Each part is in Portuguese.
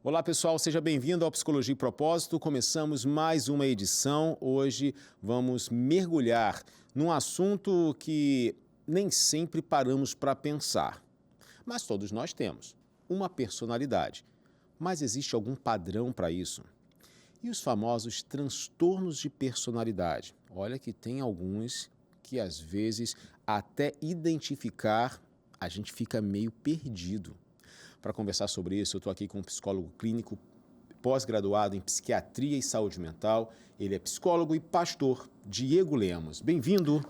Olá pessoal, seja bem-vindo ao Psicologia e Propósito. Começamos mais uma edição. Hoje vamos mergulhar num assunto que nem sempre paramos para pensar. Mas todos nós temos uma personalidade. Mas existe algum padrão para isso? E os famosos transtornos de personalidade? Olha que tem alguns que às vezes até identificar a gente fica meio perdido. Para conversar sobre isso, eu estou aqui com um psicólogo clínico pós-graduado em Psiquiatria e Saúde Mental. Ele é psicólogo e pastor, Diego Lemos. Bem-vindo.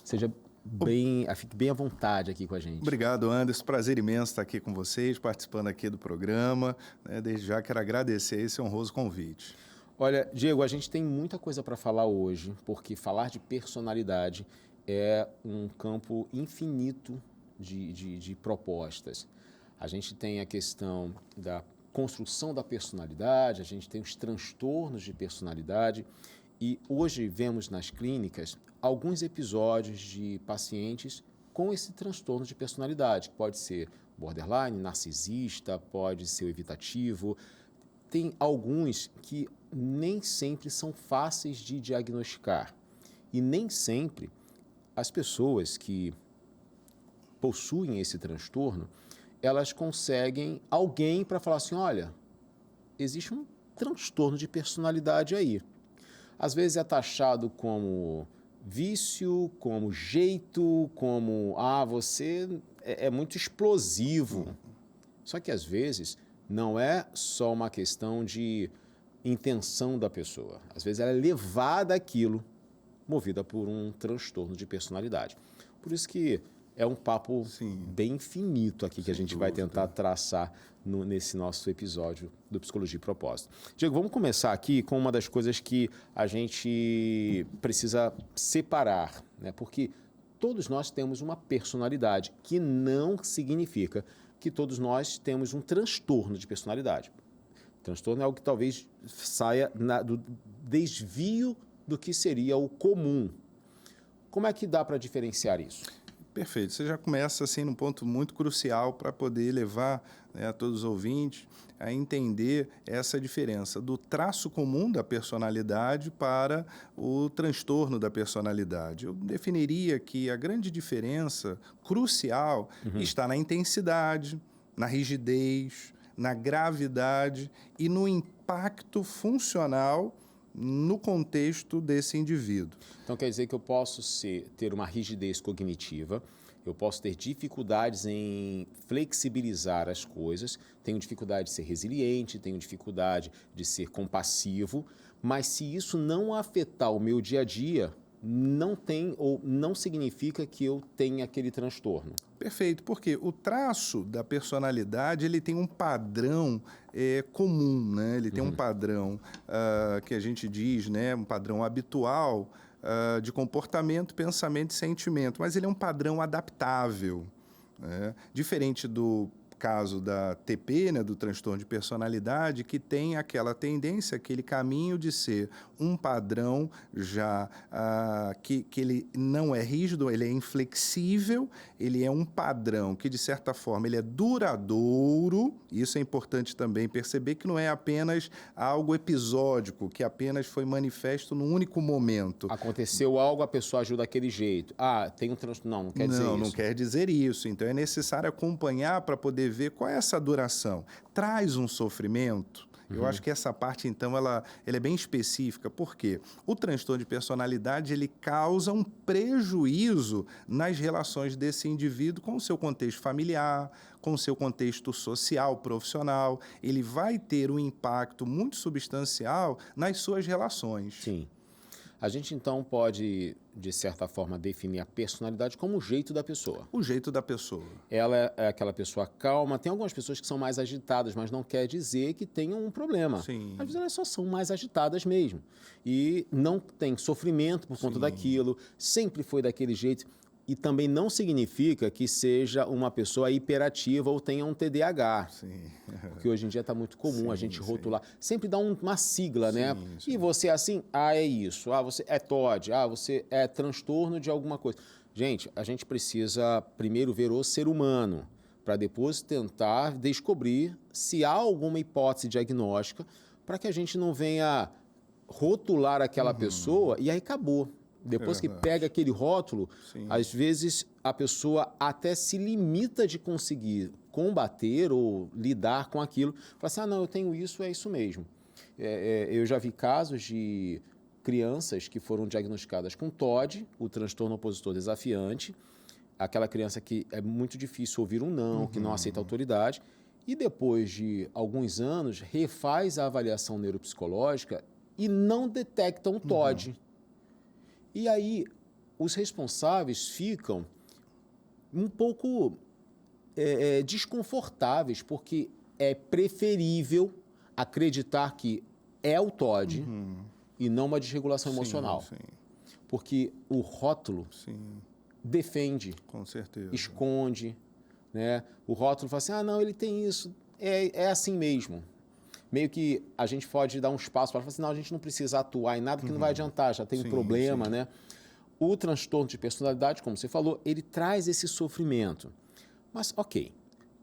Fique bem à vontade aqui com a gente. Obrigado, Anderson. Prazer imenso estar aqui com vocês, participando aqui do programa. Desde já quero agradecer esse honroso convite. Olha, Diego, a gente tem muita coisa para falar hoje, porque falar de personalidade é um campo infinito de propostas. A gente tem a questão da construção da personalidade, a gente tem os transtornos de personalidade e hoje vemos nas clínicas alguns episódios de pacientes com esse transtorno de personalidade, que pode ser borderline, narcisista, pode ser evitativo. Tem alguns que nem sempre são fáceis de diagnosticar e nem sempre as pessoas que possuem esse transtorno elas conseguem alguém para falar assim, olha, existe um transtorno de personalidade aí. Às vezes é taxado como vício, como jeito, como, você é muito explosivo. Só que às vezes não é só uma questão de intenção da pessoa. Às vezes ela é levada àquilo, movida por um transtorno de personalidade. Por isso que é um papo bem infinito aqui que a gente vai tentar traçar nesse nosso episódio do Psicologia e Propósito. Diego, vamos começar aqui com uma das coisas que a gente precisa separar, né? Porque todos nós temos uma personalidade, que não significa que todos nós temos um transtorno de personalidade. Transtorno é algo que talvez saia do desvio do que seria o comum. Como é que dá para diferenciar isso? Perfeito. Você já começa assim num ponto muito crucial para poder levar a todos os ouvintes a entender essa diferença do traço comum da personalidade para o transtorno da personalidade. Eu definiria que a grande diferença crucial está na intensidade, na rigidez, na gravidade e no impacto funcional no contexto desse indivíduo. Então quer dizer que eu posso ter uma rigidez cognitiva, eu posso ter dificuldades em flexibilizar as coisas, tenho dificuldade de ser resiliente, tenho dificuldade de ser compassivo, mas se isso não afetar o meu dia a dia, não tem ou não significa que eu tenha aquele transtorno. Perfeito, porque o traço da personalidade ele tem um padrão comum, né? Ele tem um padrão que a gente diz, né? Um padrão habitual de comportamento, pensamento e sentimento, mas ele é um padrão adaptável, né? Diferente do caso da TP, né, do transtorno de personalidade, que tem aquela tendência, aquele caminho de ser um padrão já que ele não é rígido, ele é inflexível, ele é um padrão que, de certa forma, ele é duradouro. Isso é importante também perceber, que não é apenas algo episódico, que apenas foi manifesto num único momento. Aconteceu algo, a pessoa agiu daquele jeito. Tem um transtorno. Não quer dizer isso. Não quer dizer isso. Então, é necessário acompanhar para poder ver qual é essa duração. Traz um sofrimento? Eu acho que essa parte, então, ela é bem específica. Por quê? O transtorno de personalidade, ele causa um prejuízo nas relações desse indivíduo com o seu contexto familiar, com o seu contexto social, profissional. Ele vai ter um impacto muito substancial nas suas relações. Sim. A gente, então, pode, de certa forma, definir a personalidade como o jeito da pessoa. O jeito da pessoa. Ela é aquela pessoa calma. Tem algumas pessoas que são mais agitadas, mas não quer dizer que tenham um problema. Sim. Às vezes elas só são mais agitadas mesmo. E não tem sofrimento por conta daquilo, sempre foi daquele jeito. E também não significa que seja uma pessoa hiperativa ou tenha um TDAH. Sim. Porque hoje em dia está muito comum a gente rotular. Sempre dá uma sigla, né? Sim. E você é assim? É isso. Você é TOD. Você é transtorno de alguma coisa. Gente, a gente precisa primeiro ver o ser humano para depois tentar descobrir se há alguma hipótese diagnóstica para que a gente não venha rotular aquela pessoa e aí acabou. Depois que pega aquele rótulo, às vezes a pessoa até se limita de conseguir combater ou lidar com aquilo. Fala assim, não, eu tenho isso, é isso mesmo. Eu já vi casos de crianças que foram diagnosticadas com TOD, o transtorno opositor desafiante, aquela criança que é muito difícil ouvir um não, que não aceita autoridade, e depois de alguns anos refaz a avaliação neuropsicológica e não detectam o TOD. E aí os responsáveis ficam um pouco desconfortáveis, porque é preferível acreditar que é o TOD e não uma desregulação emocional. Porque o rótulo defende, com certeza, esconde, né? O rótulo fala assim, não, ele tem isso, é assim mesmo. Meio que a gente pode dar um espaço para falar assim, não, a gente não precisa atuar em nada que não vai adiantar, já tem um problema, né? O transtorno de personalidade, como você falou, ele traz esse sofrimento. Mas, ok,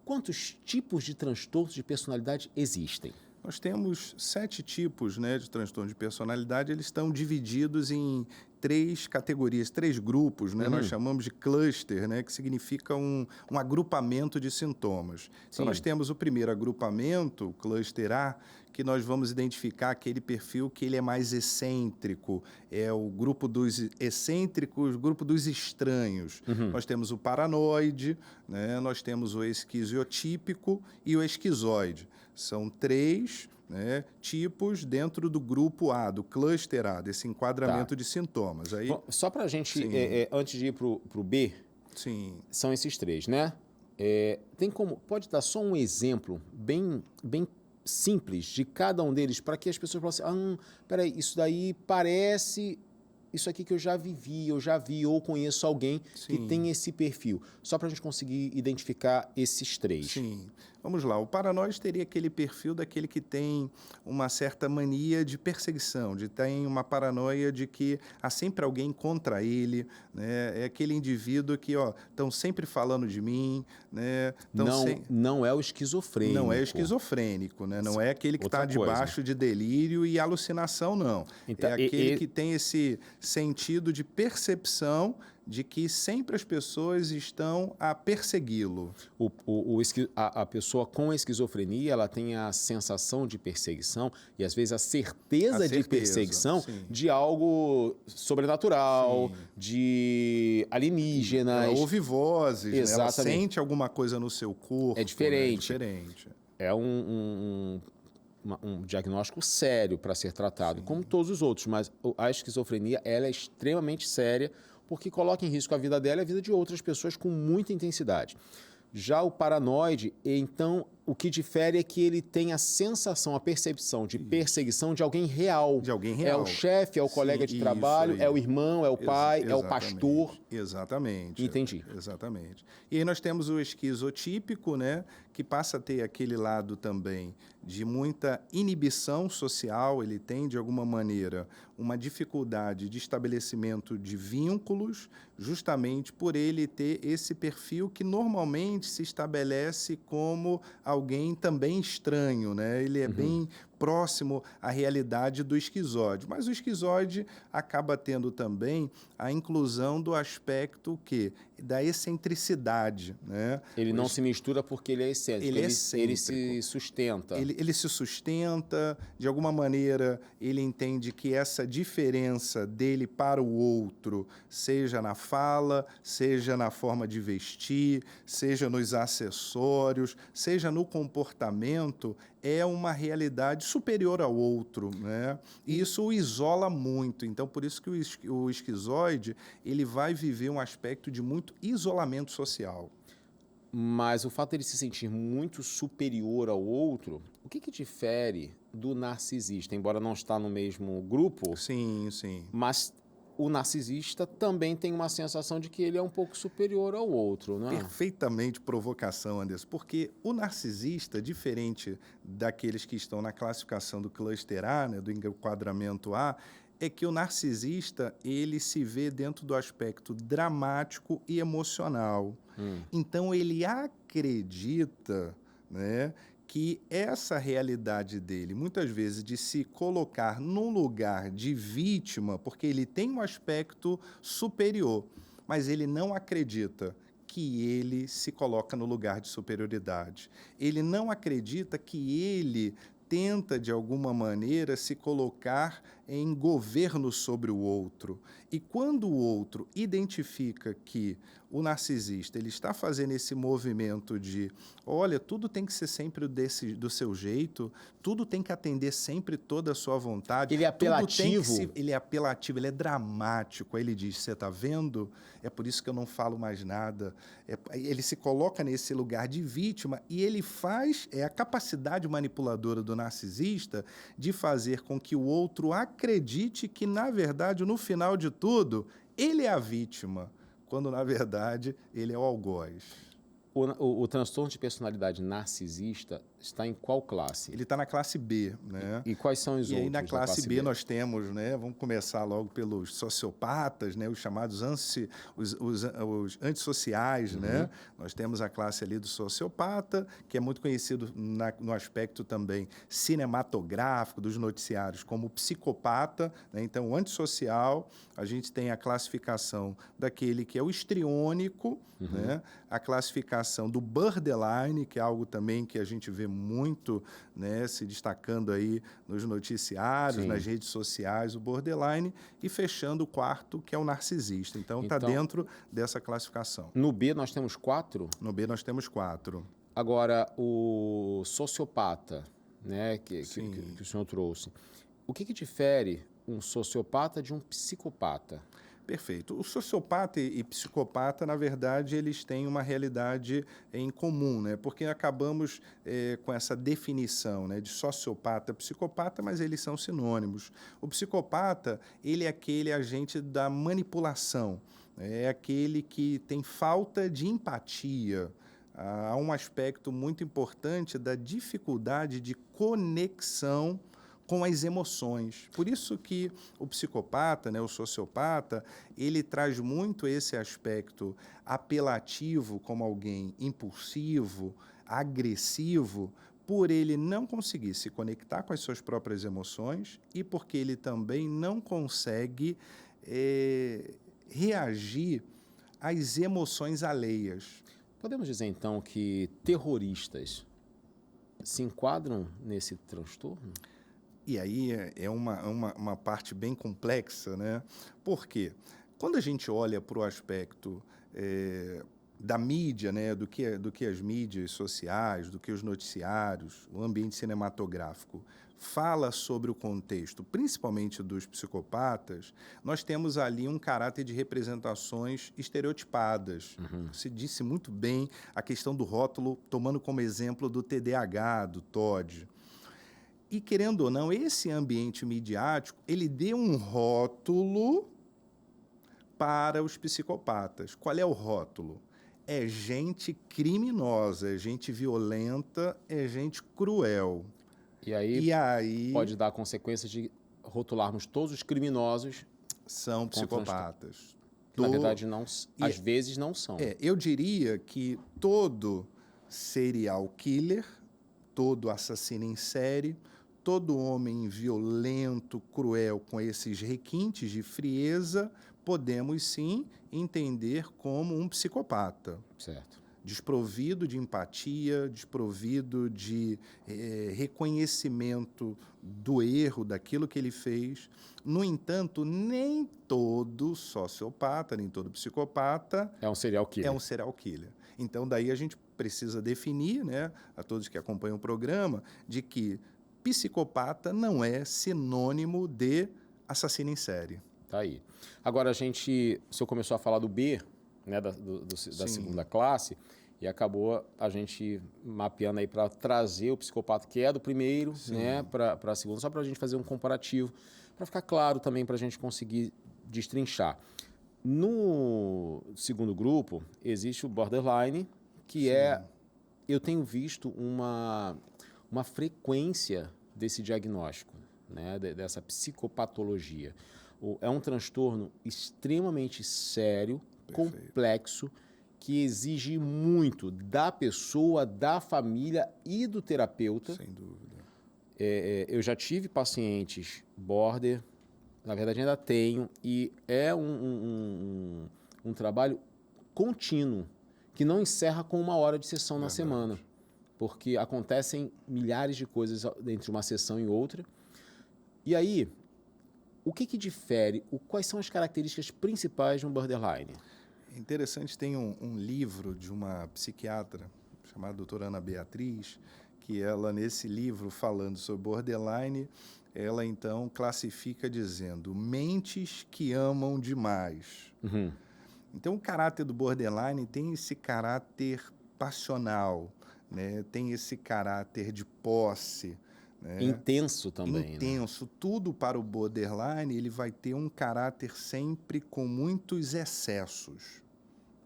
quantos tipos de transtornos de personalidade existem? Nós temos 7 tipos, né, de transtorno de personalidade. Eles estão divididos em 3 categorias, 3 grupos, né? Nós chamamos de cluster, né, que significa um agrupamento de sintomas. Então, nós temos o primeiro agrupamento, o cluster A, que nós vamos identificar aquele perfil que ele é mais excêntrico, é o grupo dos excêntricos, o grupo dos estranhos. Nós temos o paranoide, né? Nós temos o esquizotípico e o esquizoide. São 3, né, tipos dentro do grupo A, do cluster A, desse enquadramento de sintomas. Aí, só para a gente, antes de ir para o B, são esses 3, né? Pode dar só um exemplo bem simples de cada um deles para que as pessoas possam assim, peraí, isso daí parece isso aqui que eu já vivi, ou conheço alguém que tem esse perfil. Só para a gente conseguir identificar esses 3. Vamos lá, o paranoide teria aquele perfil daquele que tem uma certa mania de perseguição, tem uma paranoia de que há sempre alguém contra ele, né? É aquele indivíduo que, estão sempre falando de mim, né? Não é o esquizofrênico. Não é o esquizofrênico, né? Não é aquele que está debaixo de delírio e alucinação, não. Então, é aquele que tem esse sentido de percepção de que sempre as pessoas estão a persegui-lo. A pessoa com esquizofrenia, ela tem a sensação de perseguição e, às vezes, a certeza de perseguição de algo sobrenatural, de alienígenas. Ela ouve vozes, né? Ela sente alguma coisa no seu corpo. É diferente. É um diagnóstico sério para ser tratado, como todos os outros, mas a esquizofrenia ela é extremamente séria, porque coloca em risco a vida dela e a vida de outras pessoas com muita intensidade. Já o paranoide, então, o que difere é que ele tem a sensação, a percepção de perseguição de alguém real. De alguém real. É o chefe, é o colega de trabalho, é o irmão, é o pai, é o pastor. Exatamente. Entendi. Exatamente. E aí nós temos o esquizotípico, né, que passa a ter aquele lado também de muita inibição social, ele tem, de alguma maneira, uma dificuldade de estabelecimento de vínculos, justamente por ele ter esse perfil que normalmente se estabelece como alguém também estranho, né? Ele é bem próximo à realidade do esquizoide. Mas o esquizoide acaba tendo também a inclusão do aspecto da excentricidade, né? Ele não se mistura porque ele é excêntrico. Ele se sustenta. Ele se sustenta, de alguma maneira, ele entende que essa diferença dele para o outro, seja na fala, seja na forma de vestir, seja nos acessórios, seja no comportamento, é uma realidade superior ao outro, né? E isso o isola muito. Então, por isso que o esquizoide ele vai viver um aspecto de muito isolamento social. Mas o fato de ele se sentir muito superior ao outro, o que difere do narcisista? Embora não está no mesmo grupo, sim. Mas o narcisista também tem uma sensação de que ele é um pouco superior ao outro, não é? Perfeitamente provocação, Anderson, porque o narcisista, diferente daqueles que estão na classificação do cluster A, né, do enquadramento A, é que o narcisista, ele se vê dentro do aspecto dramático e emocional. Então, ele acredita, né, que essa realidade dele, muitas vezes, de se colocar num lugar de vítima, porque ele tem um aspecto superior, mas ele não acredita que ele se coloca no lugar de superioridade. Ele não acredita que ele tenta, de alguma maneira, se colocar em governo sobre o outro. E quando o outro identifica que o narcisista ele está fazendo esse movimento de, olha, tudo tem que ser sempre do seu jeito, tudo tem que atender sempre toda a sua vontade. Ele é apelativo. Ele é apelativo, ele é dramático. Aí ele diz, você está vendo? É por isso que eu não falo mais nada. Ele se coloca nesse lugar de vítima e ele faz, é a capacidade manipuladora do narcisista de fazer com que o outro acredite que, na verdade, no final de tudo, ele é a vítima, quando, na verdade, ele é o algoz. O transtorno de personalidade narcisista está em qual classe? Ele está na classe B, né? E quais são os outros? E aí, na classe B, nós temos, né? Vamos começar logo pelos sociopatas, né? Os chamados os antissociais, né? Nós temos a classe ali do sociopata, que é muito conhecido no aspecto também cinematográfico dos noticiários como psicopata, né? Então, o antissocial, a gente tem a classificação daquele que é o histriônico, né? A classificação do borderline, que é algo também que a gente vê muito, né, se destacando aí nos noticiários, Sim, nas redes sociais, o borderline, e fechando o quarto, que é o narcisista. Então, está dentro dessa classificação. No B nós temos 4? No B nós temos 4. Agora, o sociopata, né, que o senhor trouxe, o que difere um sociopata de um psicopata? Perfeito. O sociopata e psicopata, na verdade, eles têm uma realidade em comum, né? Porque acabamos com essa definição, né, de sociopata e psicopata, mas eles são sinônimos. O psicopata, ele é aquele agente da manipulação, é aquele que tem falta de empatia. Há um aspecto muito importante da dificuldade de conexão com as emoções. Por isso que o psicopata, né, o sociopata, ele traz muito esse aspecto apelativo como alguém impulsivo, agressivo, por ele não conseguir se conectar com as suas próprias emoções e porque ele também não consegue reagir às emoções alheias. Podemos dizer, então, que terroristas se enquadram nesse transtorno? E aí é uma parte bem complexa, né? Por quê? Quando a gente olha para o aspecto da mídia, né? do que as mídias sociais, do que os noticiários, o ambiente cinematográfico fala sobre o contexto, principalmente dos psicopatas, nós temos ali um caráter de representações estereotipadas. Se disse muito bem a questão do rótulo, tomando como exemplo do TDAH, do TOD. E, querendo ou não, esse ambiente midiático, ele deu um rótulo para os psicopatas. Qual é o rótulo? É gente criminosa, é gente violenta, é gente cruel. E aí pode dar a consequência de rotularmos todos os criminosos são psicopatas. Na verdade, não, às vezes não são. Eu diria que todo serial killer, todo assassino em série, todo homem violento, cruel, com esses requintes de frieza, podemos sim entender como um psicopata. Certo. Desprovido de empatia, desprovido de reconhecimento do erro, daquilo que ele fez. No entanto, nem todo sociopata, nem todo psicopata é um serial killer. É um serial killer. Então, daí a gente precisa definir, né, a todos que acompanham o programa, de que psicopata não é sinônimo de assassino em série. Tá aí. Agora, o senhor começou a falar do B, né, da segunda classe, e acabou a gente mapeando aí para trazer o psicopata que é do primeiro, né, para a segunda, só para a gente fazer um comparativo, para ficar claro também, para a gente conseguir destrinchar. No segundo grupo, existe o borderline, que eu tenho visto uma frequência desse diagnóstico. né, dessa psicopatologia. É um transtorno extremamente sério, Perfeito. complexo, que exige muito da pessoa, da família e do terapeuta. Sem dúvida. Eu já tive pacientes border, na verdade ainda tenho, e é um trabalho contínuo, que não encerra com 1 hora de sessão na semana, porque acontecem milhares de coisas entre uma sessão e outra. E aí, o que difere? Quais são as características principais de um borderline? Interessante, tem um livro de uma psiquiatra chamada doutora Ana Beatriz, que ela, nesse livro, falando sobre borderline, ela então classifica dizendo mentes que amam demais. Uhum. Então, o caráter do borderline tem esse caráter passional, né? Tem esse caráter de posse. Né? Intenso também. Intenso. Né? Tudo para o borderline, ele vai ter um caráter sempre com muitos excessos.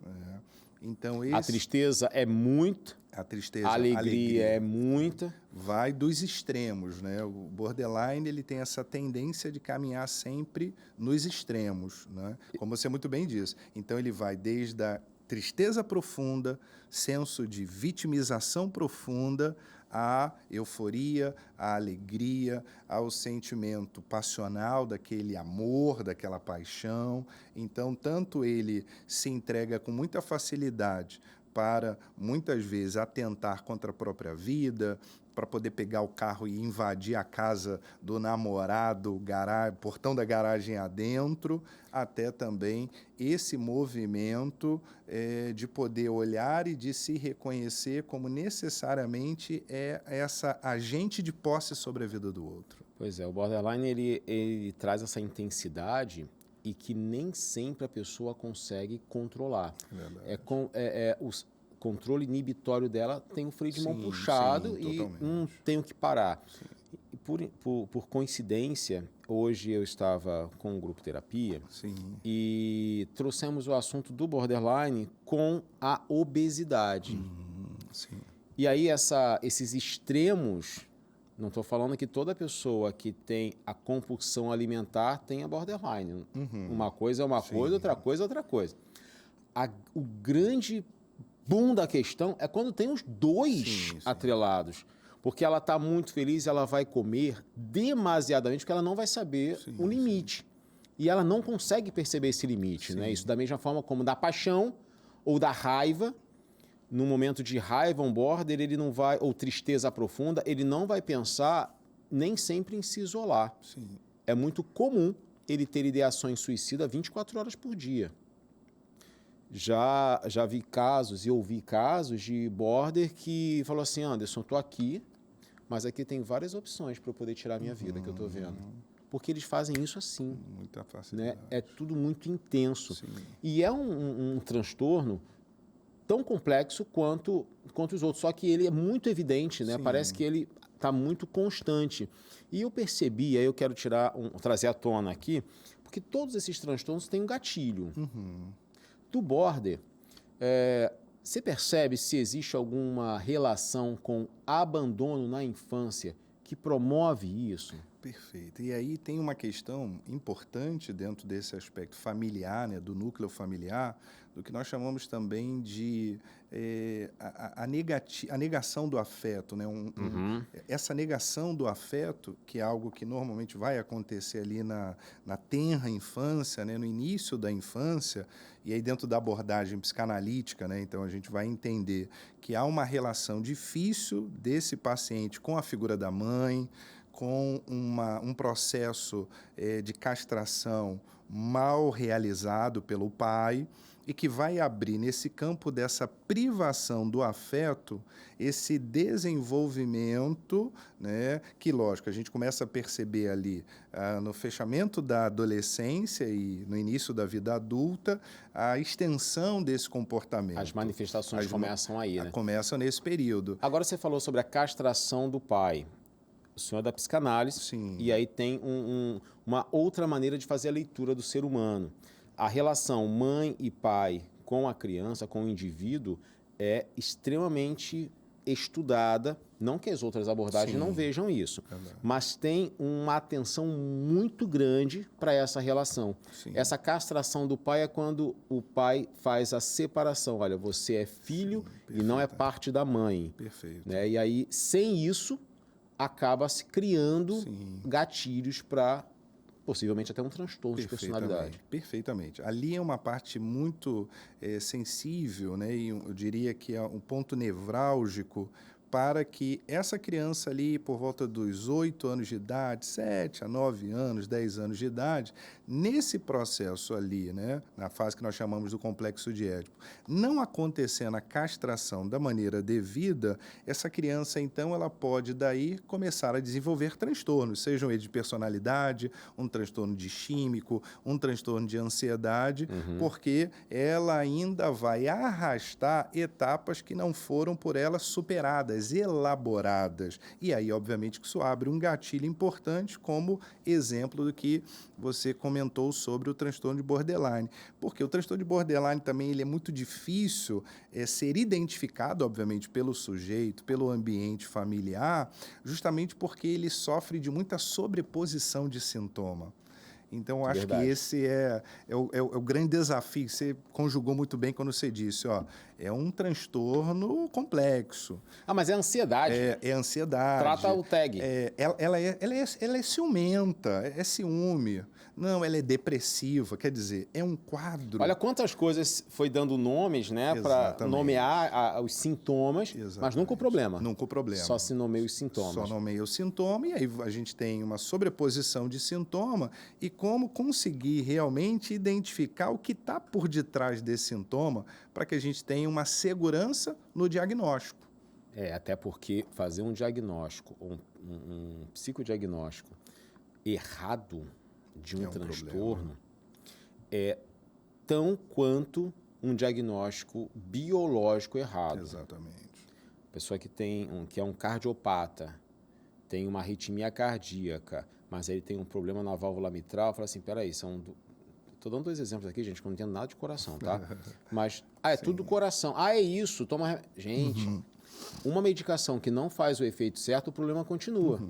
Né? Então, a tristeza é muito, a tristeza, a alegria é muita. Vai dos extremos, né? O borderline, ele tem essa tendência de caminhar sempre nos extremos, né? Como você muito bem disse. Então, ele vai desde a tristeza profunda, senso de vitimização profunda, à euforia, à alegria, ao sentimento passional daquele amor, daquela paixão. Então, tanto ele se entrega com muita facilidade para, muitas vezes, atentar contra a própria vida, para poder pegar o carro e invadir a casa do namorado, portão da garagem adentro, até também esse movimento de poder olhar e de se reconhecer como necessariamente essa agente de posse sobre a vida do outro. Pois é, o borderline ele traz essa intensidade e que nem sempre a pessoa consegue controlar. O controle inibitório dela tem o freio de mão puxado e tem que parar. E por coincidência, hoje eu estava com um grupo terapia e trouxemos o assunto do borderline com a obesidade. E aí esses extremos, não estou falando que toda pessoa que tem a compulsão alimentar tem a borderline. Uma coisa é uma coisa, outra coisa é outra coisa. O grande boom da questão é quando tem os dois atrelados. Porque ela está muito feliz, ela vai comer demasiadamente, porque ela não vai saber o limite. E ela não consegue perceber esse limite. Né? Isso da mesma forma como da paixão ou da raiva. No momento de raiva, um border, ele não vai, ou tristeza profunda, ele não vai pensar nem sempre em se isolar. É muito comum ele ter ideações suicidas 24 horas por dia. Já vi casos e ouvi casos de border que falou assim, Anderson, estou aqui, mas aqui tem várias opções para eu poder tirar a minha vida que eu estou vendo. Porque eles fazem isso assim. Muita facilidade. Né? É tudo muito intenso. E é um transtorno tão complexo quanto os outros, só que ele é muito evidente, né? Parece que ele está muito constante. E eu percebi, aí eu quero trazer à tona aqui, porque todos esses transtornos têm um gatilho. Do border, você percebe se existe alguma relação com abandono na infância que promove isso? Perfeito. E aí tem uma questão importante dentro desse aspecto familiar, né, do núcleo familiar, do que nós chamamos também de a negação do afeto. Né? Essa negação do afeto, que é algo que normalmente vai acontecer ali na tenra infância, né, no início da infância, e aí dentro da abordagem psicanalítica, né, então a gente vai entender que há uma relação difícil desse paciente com a figura da mãe, com um processo de castração mal realizado pelo pai e que vai abrir nesse campo dessa privação do afeto esse desenvolvimento, né, que, lógico, a gente começa a perceber ali no fechamento da adolescência e no início da vida adulta a extensão desse comportamento. As manifestações começam aí, né? Começam nesse período. Agora você falou sobre a castração do pai. O senhor é da psicanálise, e aí tem uma outra maneira de fazer a leitura do ser humano. A relação mãe e pai com a criança, com o indivíduo, é extremamente estudada, não que as outras abordagens Sim. não vejam isso, Verdade. mas tem uma atenção muito grande para essa relação. Sim. Essa castração do pai é quando o pai faz a separação. Olha, você é filho e não é parte da mãe. Perfeito. Né? E aí, sem isso, acaba se criando Sim. gatilhos para possivelmente até um transtorno de personalidade. Perfeitamente. Ali é uma parte muito sensível, né? E eu diria que é um ponto nevrálgico para que essa criança ali, por volta dos 8 anos de idade, 7 a 9 anos, 10 anos de idade, nesse processo ali, né, na fase que nós chamamos do complexo de Édipo, não acontecendo a castração da maneira devida, essa criança, então, ela pode daí começar a desenvolver transtornos, sejam eles de personalidade, um transtorno distímico, um transtorno de ansiedade, porque ela ainda vai arrastar etapas que não foram por ela superadas, elaboradas. E aí, obviamente, que isso abre um gatilho importante, como exemplo do que você comentou sobre o transtorno de borderline. Porque o transtorno de borderline também ele é muito difícil ser identificado, obviamente, pelo sujeito, pelo ambiente familiar, justamente porque ele sofre de muita sobreposição de sintoma. Então, eu acho que esse é o grande desafio. Você conjugou muito bem quando você disse, ó, é um transtorno complexo. Ah, mas é ansiedade. É ansiedade. Trata o tag. Ela é ciumenta, é ciúme. Não, ela é depressiva, quer dizer, é um quadro. Olha quantas coisas foi dando nomes, né, para nomear os sintomas, mas nunca o problema. Nunca o problema. Só se nomeia os sintomas. Só nomeia o sintoma e aí a gente tem uma sobreposição de sintoma e como conseguir realmente identificar o que está por detrás desse sintoma para que a gente tenha uma segurança no diagnóstico. Até porque fazer um diagnóstico, um psicodiagnóstico errado de um transtorno é tão quanto um diagnóstico biológico errado. Exatamente. Pessoa que que é um cardiopata, tem uma arritmia cardíaca, mas ele tem um problema na válvula mitral, fala assim, peraí, estou dando 2 exemplos aqui, gente, que eu não entendo nada de coração, tá? Mas, é tudo do coração. É isso, toma... Gente, uma medicação que não faz o efeito certo, o problema continua.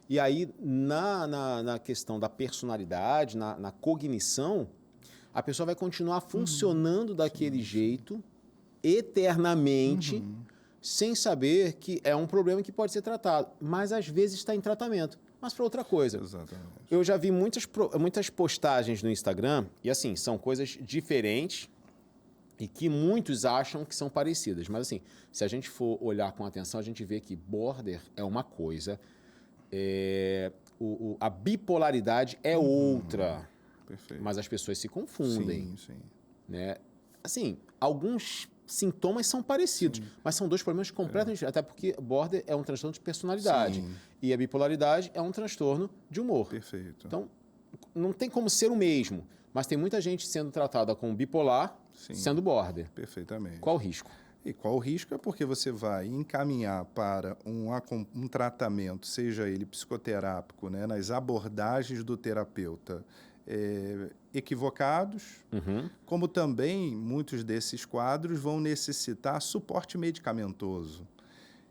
E aí, na questão da personalidade, na cognição, a pessoa vai continuar funcionando daquele jeito, eternamente, sem saber que é um problema que pode ser tratado. Mas, às vezes, está em tratamento. Mas para outra coisa. Exatamente. Eu já vi muitas postagens no Instagram, e assim, são coisas diferentes e que muitos acham que são parecidas. Mas assim, se a gente for olhar com atenção, a gente vê que border é uma coisa, a bipolaridade é outra. Perfeito. Mas as pessoas se confundem. Sim. Né? Assim, alguns sintomas são parecidos, mas são 2 problemas completamente diferentes. Até porque border é um transtorno de personalidade. Sim. E a bipolaridade é um transtorno de humor. Perfeito. Então, não tem como ser o mesmo. Mas tem muita gente sendo tratada como bipolar, sendo border. Perfeitamente. Qual o risco? E qual o risco? É porque você vai encaminhar para um tratamento, seja ele psicoterápico, né, nas abordagens do terapeuta, equivocados, como também muitos desses quadros vão necessitar suporte medicamentoso.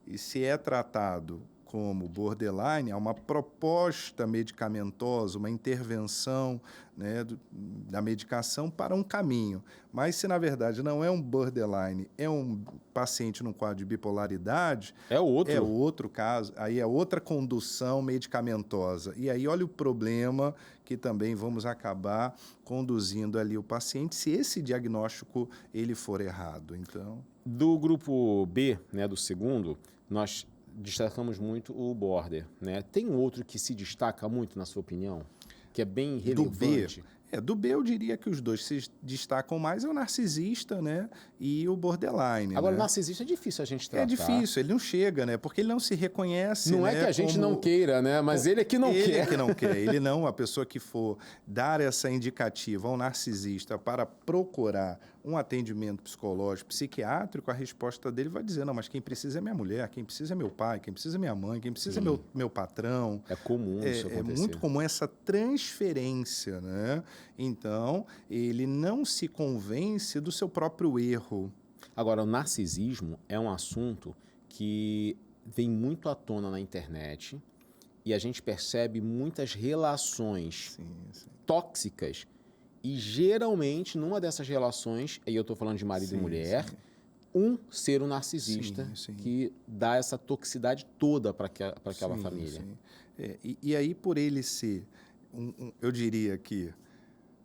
E se é tratado como borderline, há uma proposta medicamentosa, uma intervenção, né, da medicação para um caminho. Mas se, na verdade, não é um borderline, é um paciente num quadro de bipolaridade... É outro caso, aí é outra condução medicamentosa. E aí, olha o problema que também vamos acabar conduzindo ali o paciente se esse diagnóstico ele for errado. Então... Do grupo B, né, do segundo, nós destacamos muito o border, né? Tem outro que se destaca muito, na sua opinião, que é bem relevante? Do B eu diria que os 2 se destacam mais, é o narcisista, né, e o borderline. Agora, né? O narcisista é difícil a gente tratar. É difícil, ele não chega, né, porque ele não se reconhece. Não é que a gente não queira, né, mas ele é que não quer. Ele é que não quer, ele não, a pessoa que for dar essa indicativa ao narcisista para procurar um atendimento psicológico, psiquiátrico, a resposta dele vai dizer, não, mas quem precisa é minha mulher, quem precisa é meu pai, quem precisa é minha mãe, quem precisa é meu patrão. É comum isso acontecer. É muito comum essa transferência, né? Então, ele não se convence do seu próprio erro. Agora, o narcisismo é um assunto que vem muito à tona na internet e a gente percebe muitas relações tóxicas e geralmente numa dessas relações, aí eu estou falando de marido e mulher, um ser um narcisista que dá essa toxicidade toda para aquela família. E aí por ele ser, eu diria que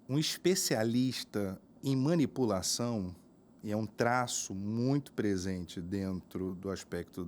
um especialista em manipulação, e é um traço muito presente dentro do aspecto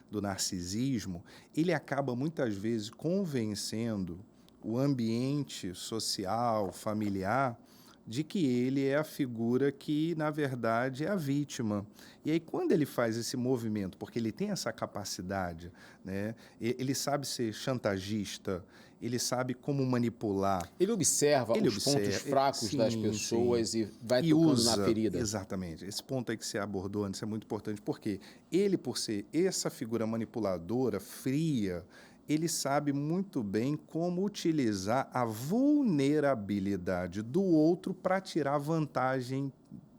do narcisismo, ele acaba muitas vezes convencendo o ambiente social, familiar, de que ele é a figura que, na verdade, é a vítima. E aí, quando ele faz esse movimento, porque ele tem essa capacidade, né, ele sabe ser chantagista, ele sabe como manipular. Ele observa os pontos fracos das pessoas e vai tocando na ferida. Exatamente. Esse ponto aí que você abordou antes é muito importante, porque ele, por ser essa figura manipuladora, fria, ele sabe muito bem como utilizar a vulnerabilidade do outro para tirar vantagem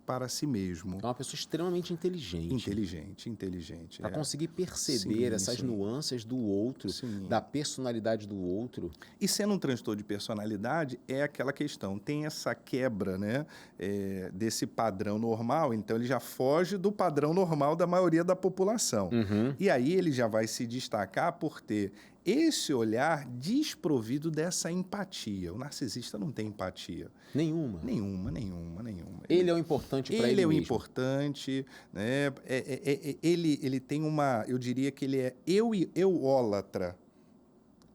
para si mesmo. É uma pessoa extremamente inteligente. Inteligente. Para conseguir perceber essas nuances do outro, da personalidade do outro. E sendo um transtorno de personalidade, é aquela questão, tem essa quebra, né, desse padrão normal, então ele já foge do padrão normal da maioria da população. E aí ele já vai se destacar por ter esse olhar desprovido dessa empatia. O narcisista não tem empatia. Nenhuma. Ele é o importante para ele mesmo. Ele é o importante, né? Ele tem uma... Eu diria que ele é euólatra.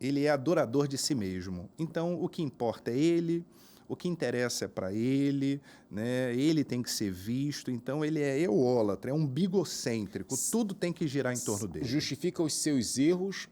Ele é adorador de si mesmo. Então, o que importa é ele, o que interessa é para ele, né? Ele tem que ser visto. Então, ele é euólatra, é um bigocêntrico. Tudo tem que girar em torno dele. Justifica os seus erros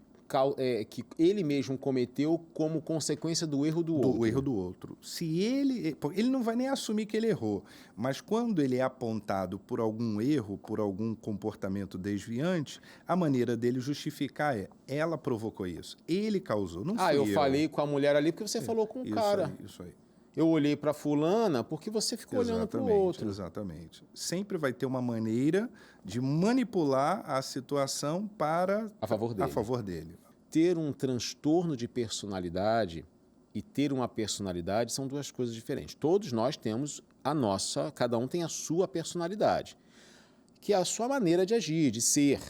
que ele mesmo cometeu como consequência do erro do outro. Do erro do outro. Se ele não vai nem assumir que ele errou, mas quando ele é apontado por algum erro, por algum comportamento desviante, a maneira dele justificar é: ela provocou isso, ele causou, não fui eu. Falei com a mulher ali porque você falou com o cara. Isso aí. Eu olhei para fulana porque você ficou olhando para o outro. Exatamente. Sempre vai ter uma maneira de manipular a situação a favor dele. Ter um transtorno de personalidade e ter uma personalidade são duas coisas diferentes. Todos nós temos cada um tem a sua personalidade, que é a sua maneira de agir, de ser.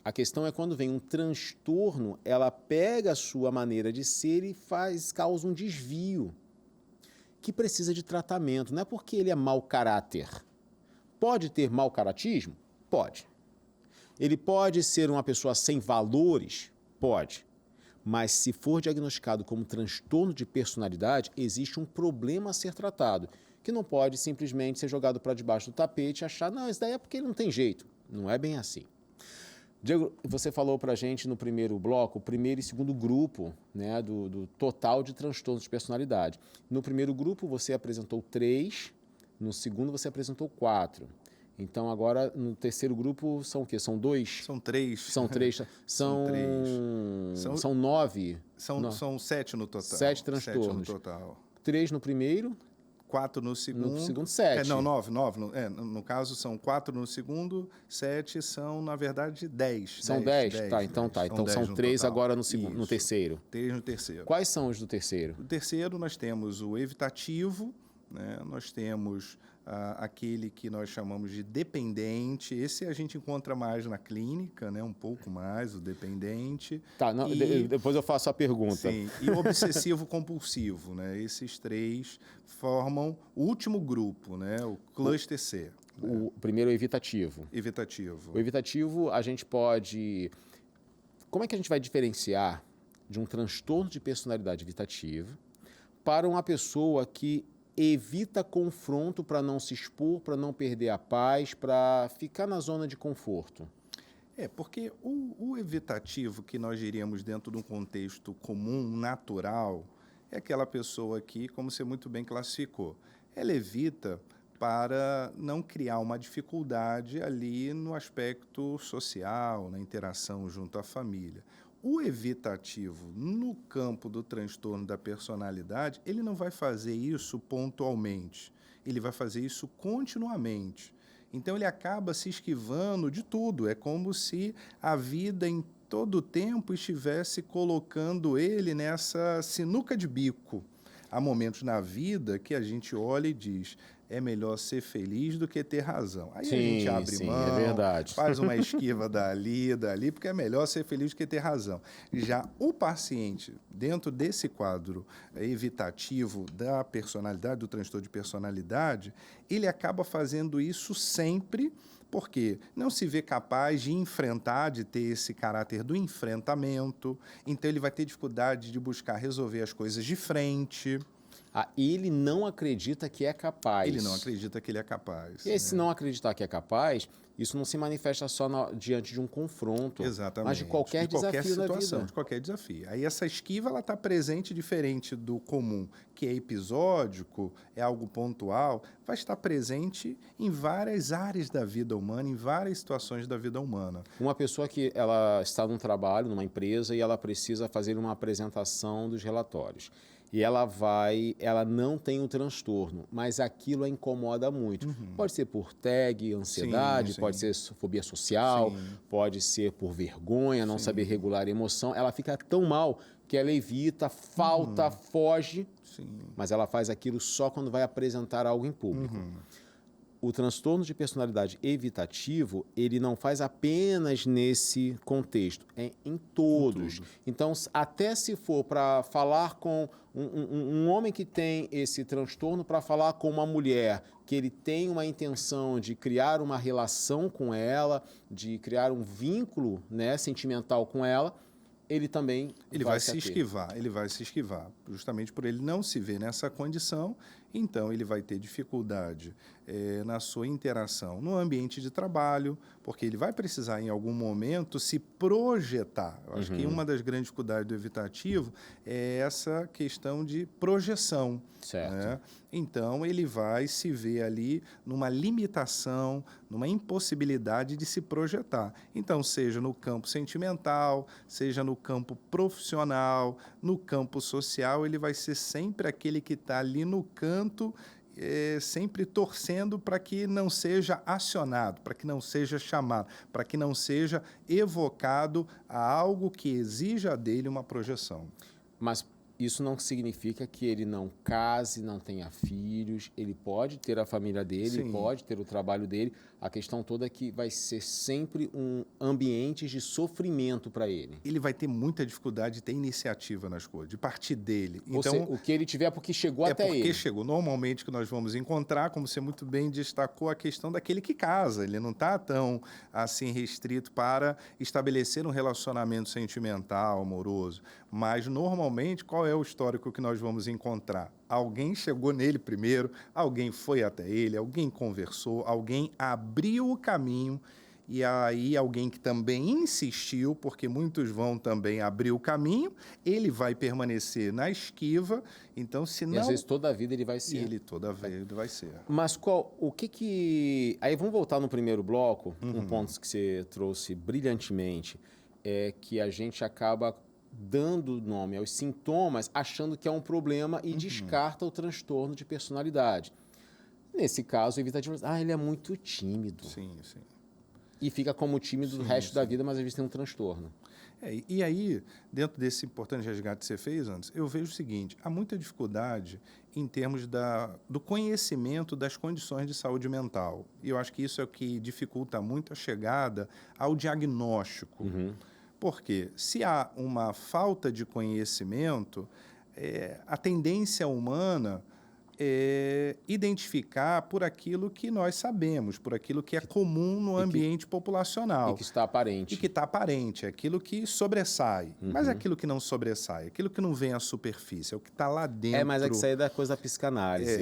A questão é quando vem um transtorno, ela pega a sua maneira de ser e causa um desvio que precisa de tratamento. Não é porque ele é mau caráter. Pode ter mau caratismo? Pode. Ele pode ser uma pessoa sem valores? Pode. Mas se for diagnosticado como transtorno de personalidade, existe um problema a ser tratado, que não pode simplesmente ser jogado para debaixo do tapete e achar, não, isso daí é porque ele não tem jeito. Não é bem assim. Diego, você falou para a gente no primeiro bloco, o primeiro e segundo grupo, né, do total de transtornos de personalidade. No primeiro grupo você apresentou 3, no segundo você apresentou 4. Então agora no terceiro grupo são o quê? São 2? São 3. São 3. São 9. São 7 no total. 7 transtornos. 7 no total. 3 no primeiro. 4 no segundo. No segundo, 7. 9. No caso, são 4 no segundo, 7 são, na verdade, 10. São 10? Tá, então tá. Então são 3 agora no terceiro. 3 no terceiro. Quais são os do terceiro? No terceiro, nós temos o evitativo, né? Nós temos aquele que nós chamamos de dependente. Esse a gente encontra mais na clínica, né? Um pouco mais, o dependente. Tá, depois eu faço a pergunta. Sim, e o obsessivo-compulsivo, né? Esses 3 formam o último grupo, né? O cluster C. O primeiro é o evitativo. O evitativo, a gente pode... Como é que a gente vai diferenciar de um transtorno de personalidade evitativa para uma pessoa que evita confronto para não se expor, para não perder a paz, para ficar na zona de conforto? Porque o evitativo que nós diríamos dentro de um contexto comum, natural, é aquela pessoa que, como você muito bem classificou, ela evita para não criar uma dificuldade ali no aspecto social, na interação junto à família. O evitativo, no campo do transtorno da personalidade, ele não vai fazer isso pontualmente, ele vai fazer isso continuamente. Então, ele acaba se esquivando de tudo. É como se a vida, em todo o tempo, estivesse colocando ele nessa sinuca de bico. Há momentos na vida que a gente olha e diz: é melhor ser feliz do que ter razão. Aí a gente abre sim, mão, é verdade. faz uma esquiva dali, porque é melhor ser feliz do que ter razão. Já o paciente, dentro desse quadro evitativo da personalidade, do transtorno de personalidade, ele acaba fazendo isso sempre, porque não se vê capaz de enfrentar, de ter esse caráter do enfrentamento, então ele vai ter dificuldade de buscar resolver as coisas de frente. Ele não acredita que é capaz. Ele não acredita que ele é capaz. E esse não acreditar que é capaz, isso não se manifesta só diante de um confronto, Exatamente. mas de qualquer desafio situação, da vida. de qualquer desafio. Aí essa esquiva ela está presente diferente do comum, que é episódico, é algo pontual, vai estar presente em várias áreas da vida humana, em várias situações da vida humana. Uma pessoa que ela está num trabalho, numa empresa, e ela precisa fazer uma apresentação dos relatórios. E ela não tem o transtorno, mas aquilo a incomoda muito. Pode ser por TAG, ansiedade, Sim. pode ser fobia social, Sim. pode ser por vergonha, não saber regular a emoção. Ela fica tão mal que ela evita, falta, foge, mas ela faz aquilo só quando vai apresentar algo em público. O transtorno de personalidade evitativo, ele não faz apenas nesse contexto, é em todos. Então, até se for para falar com um homem que tem esse transtorno, para falar com uma mulher que ele tem uma intenção de criar uma relação com ela, de criar um vínculo, né, sentimental com ela, ele também vai se esquivar, ele vai se esquivar, justamente por ele não se ver nessa condição, então ele vai ter dificuldade na sua interação no ambiente de trabalho, porque ele vai precisar em algum momento se projetar. Eu acho que uma das grandes dificuldades do evitativo é essa questão de projeção. Certo. Né? Então ele vai se ver ali numa limitação, numa impossibilidade de se projetar. Então, seja no campo sentimental, seja no campo profissional, no campo social, ele vai ser sempre aquele que está ali no canto, sempre torcendo para que não seja acionado, para que não seja chamado, para que não seja evocado a algo que exija dele uma projeção. Mas isso não significa que ele não case, não tenha filhos, ele pode ter a família dele, pode ter o trabalho dele. A questão toda é que vai ser sempre um ambiente de sofrimento para ele. Ele vai ter muita dificuldade de ter iniciativa nas coisas, de partir dele. Então, o que ele tiver é porque chegou até ele. É porque chegou. Normalmente, que nós vamos encontrar, como você muito bem destacou, a questão daquele que casa. Ele não está tão assim restrito para estabelecer um relacionamento sentimental, amoroso. Mas, normalmente, qual é o histórico que nós vamos encontrar? Alguém chegou nele primeiro, alguém foi até ele, alguém conversou, alguém abriu o caminho, e aí alguém que também insistiu, porque muitos vão também abrir o caminho, ele vai permanecer na esquiva, então se não... E às vezes toda a vida ele vai ser. Ele toda a vida vai ser. Mas o que... Aí vamos voltar no primeiro bloco, um ponto que você trouxe brilhantemente, é que a gente acaba dando nome aos sintomas, achando que é um problema e descarta o transtorno de personalidade. Nesse caso, o evitativo, ele é muito tímido. Sim. E fica como tímido o resto da vida, mas às vezes tem um transtorno. E aí, dentro desse importante resgate que você fez antes, eu vejo o seguinte: há muita dificuldade em termos do conhecimento das condições de saúde mental. E eu acho que isso é o que dificulta muito a chegada ao diagnóstico. Porque se há uma falta de conhecimento, a tendência humana é identificar por aquilo que nós sabemos, por aquilo que é comum no ambiente populacional. E que está aparente. E que está aparente, é aquilo que sobressai. Mas é aquilo que não sobressai, aquilo que não vem à superfície, é o que está lá dentro. Mas é que isso aí é da coisa da psicanálise.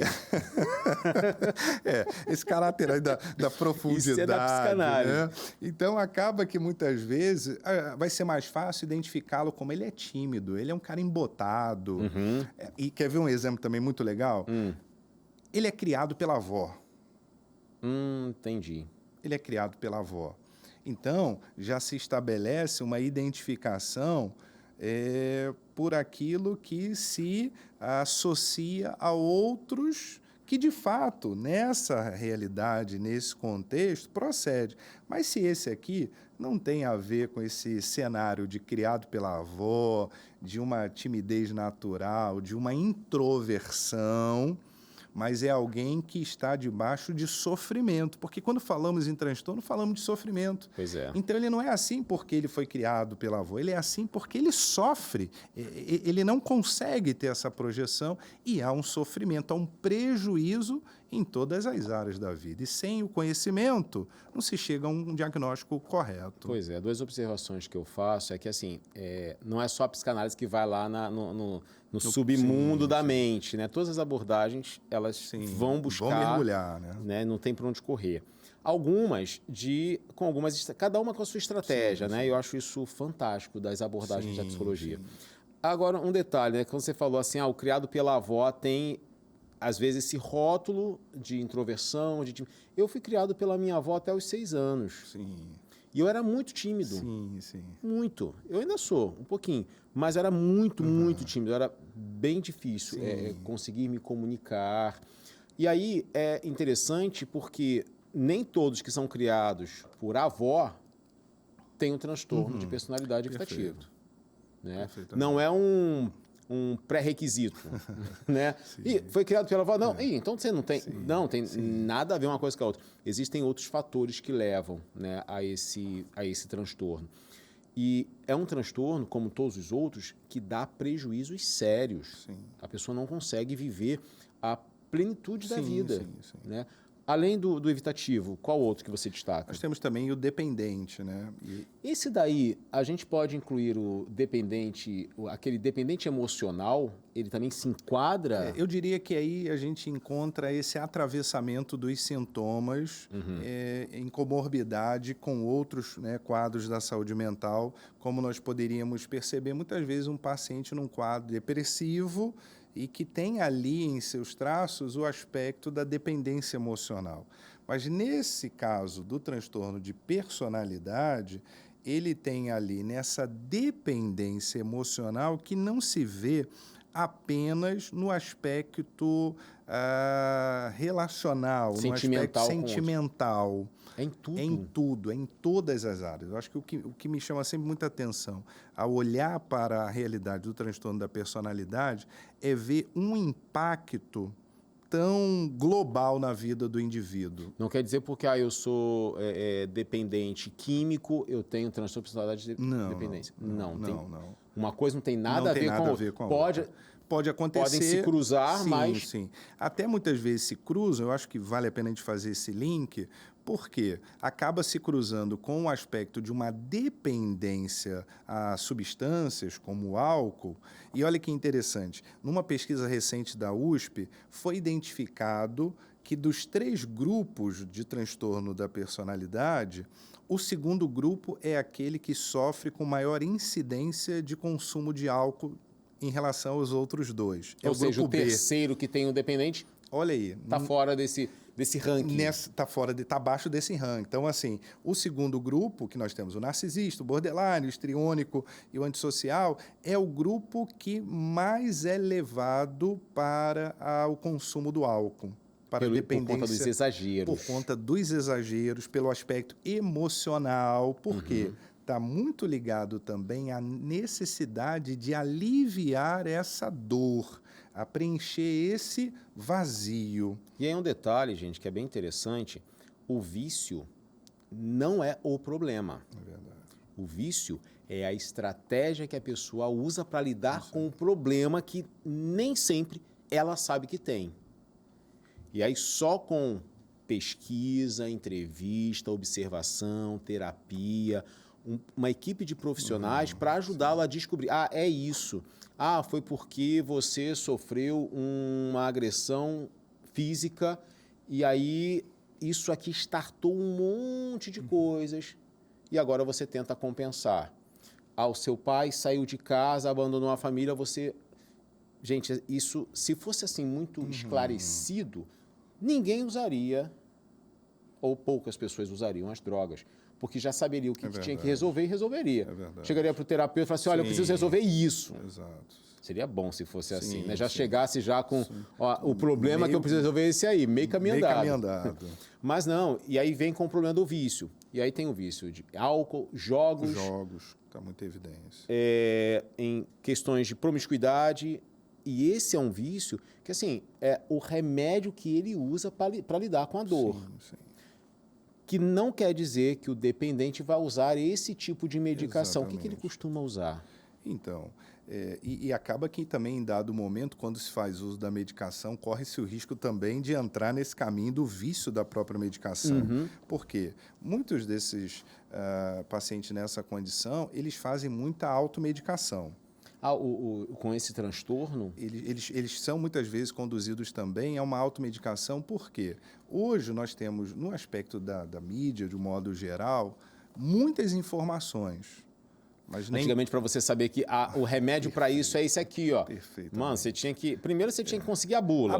Esse caráter aí da profundidade. Isso é da psicanálise. Né? Então, acaba que muitas vezes vai ser mais fácil identificá-lo como ele é tímido, ele é um cara embotado. E quer ver um exemplo também muito legal? Ele é criado pela avó. Entendi. Ele é criado pela avó. Então, já se estabelece uma identificação por aquilo que se associa a outros que, de fato, nessa realidade, nesse contexto, procede. Mas se esse aqui não tem a ver com esse cenário de criado pela avó, de uma timidez natural, de uma introversão, mas é alguém que está debaixo de sofrimento. Porque quando falamos em transtorno, falamos de sofrimento. Pois é. Então, ele não é assim porque ele foi criado pela avó, ele é assim porque ele sofre. Ele não consegue ter essa projeção e há um sofrimento, há um prejuízo em todas as áreas da vida. E sem o conhecimento, não se chega a um diagnóstico correto. Pois é, duas observações que eu faço é que, assim, não é só a psicanálise que vai lá no submundo da mente, né? Todas as abordagens, elas vão buscar... Vão mergulhar, né? Não tem para onde correr. Algumas cada uma com a sua estratégia, né? Eu acho isso fantástico das abordagens da psicologia. Agora, um detalhe, né? Quando você falou assim, o criado pela avó tem, às vezes, esse rótulo de introversão, Eu fui criado pela minha avó até os 6 anos. Sim. E eu era muito tímido. Sim. Muito. Eu ainda sou, um pouquinho. Mas eu era muito tímido. Era bem difícil conseguir me comunicar. E aí é interessante porque nem todos que são criados por avó têm um transtorno de personalidade evitativa. Né? Não é um pré-requisito, né? E foi criado pela avó? Não, então você não tem... Não, tem nada a ver uma coisa com a outra. Existem outros fatores que levam, né, a esse transtorno. E é um transtorno, como todos os outros, que dá prejuízos sérios. A pessoa não consegue viver a plenitude da vida. Né? Além do evitativo, qual outro que você destaca? Nós temos também o dependente, né? Esse daí, a gente pode incluir o dependente, aquele dependente emocional, ele também se enquadra? Eu diria que aí a gente encontra esse atravessamento dos sintomas em comorbidade com outros, né, quadros da saúde mental, como nós poderíamos perceber muitas vezes um paciente num quadro depressivo e que tem ali em seus traços o aspecto da dependência emocional. Mas nesse caso do transtorno de personalidade, ele tem ali nessa dependência emocional que não se vê apenas no aspecto relacional, no aspecto sentimental. É em tudo. É em tudo, é em todas as áreas. Eu acho que o que me chama sempre muita atenção ao olhar para a realidade do transtorno da personalidade é ver um impacto tão global na vida do indivíduo. Não quer dizer porque eu sou dependente químico, eu tenho transtorno de personalidade de dependência. Não. Uma coisa não tem nada a ver com a outra. Pode acontecer. Podem se cruzar, mas... Sim. Até muitas vezes se cruzam, eu acho que vale a pena a gente fazer esse link, porque acaba se cruzando com o aspecto de uma dependência a substâncias, como o álcool. E olha que interessante, numa pesquisa recente da USP, foi identificado que dos 3 grupos de transtorno da personalidade, o segundo grupo é aquele que sofre com maior incidência de consumo de álcool em relação aos outros 2. Ou seja, o terceiro que tem o dependente... Olha aí. Está fora desse ranking. Está abaixo desse ranking. Então, assim, o segundo grupo, que nós temos o narcisista, o borderline, o histriônico e o antissocial, é o grupo que mais é levado para o consumo do álcool. Para a dependência, por conta dos exageros. Por conta dos exageros, pelo aspecto emocional, porque está muito ligado também à necessidade de aliviar essa dor, a preencher esse vazio. E aí um detalhe, gente, que é bem interessante, o vício não é o problema. É verdade. O vício é a estratégia que a pessoa usa para lidar com o problema que nem sempre ela sabe que tem. E aí só com pesquisa, entrevista, observação, terapia, uma equipe de profissionais para ajudá-lo a descobrir. É isso. Foi porque você sofreu uma agressão física e aí isso aqui startou um monte de coisas e agora você tenta compensar. O seu pai saiu de casa, abandonou a família, você... Gente, isso, se fosse assim muito esclarecido, ninguém usaria ou poucas pessoas usariam as drogas, porque já saberia o que tinha que resolver e resolveria. É verdade. Chegaria para o terapeuta e falasse, olha, eu preciso resolver isso. Exato. Seria bom se fosse assim, né? Já sim. chegasse já com ó, o problema que eu preciso resolver é esse aí, meio caminho andado. Mas não, e aí vem com o problema do vício. E aí tem o vício de álcool, jogos. Jogos, está muita evidência. Em questões de promiscuidade. E esse é um vício que, assim, é o remédio que ele usa para lidar com a dor. Sim. Que não quer dizer que o dependente vai usar esse tipo de medicação. Exatamente. O que ele costuma usar? Então, e acaba que também, em dado momento, quando se faz uso da medicação, corre-se o risco também de entrar nesse caminho do vício da própria medicação. Por quê? Muitos desses pacientes nessa condição, eles fazem muita automedicação. Com esse transtorno? Eles são muitas vezes conduzidos também a uma automedicação, por quê? Hoje nós temos, no aspecto da mídia, de um modo geral, muitas informações. Mas antigamente, para você saber que o remédio para isso é esse aqui, ó. Perfeito. Mano, você tinha que... Primeiro você tinha que conseguir a bula. A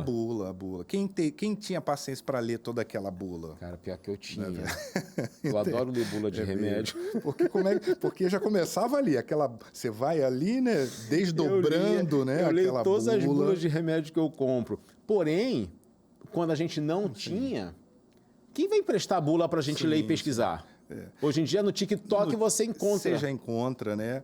bula. Quem tinha paciência para ler toda aquela bula? Cara, pior que eu tinha. Eu adoro ler bula de remédio. Porque já começava ali, você vai ali, né, desdobrando, eu leio todas as bulas de remédio que eu compro. Porém, quando a gente não tinha, quem vai emprestar a bula para a gente ler e pesquisar? Hoje em dia, no TikTok, você encontra. Você já encontra, né?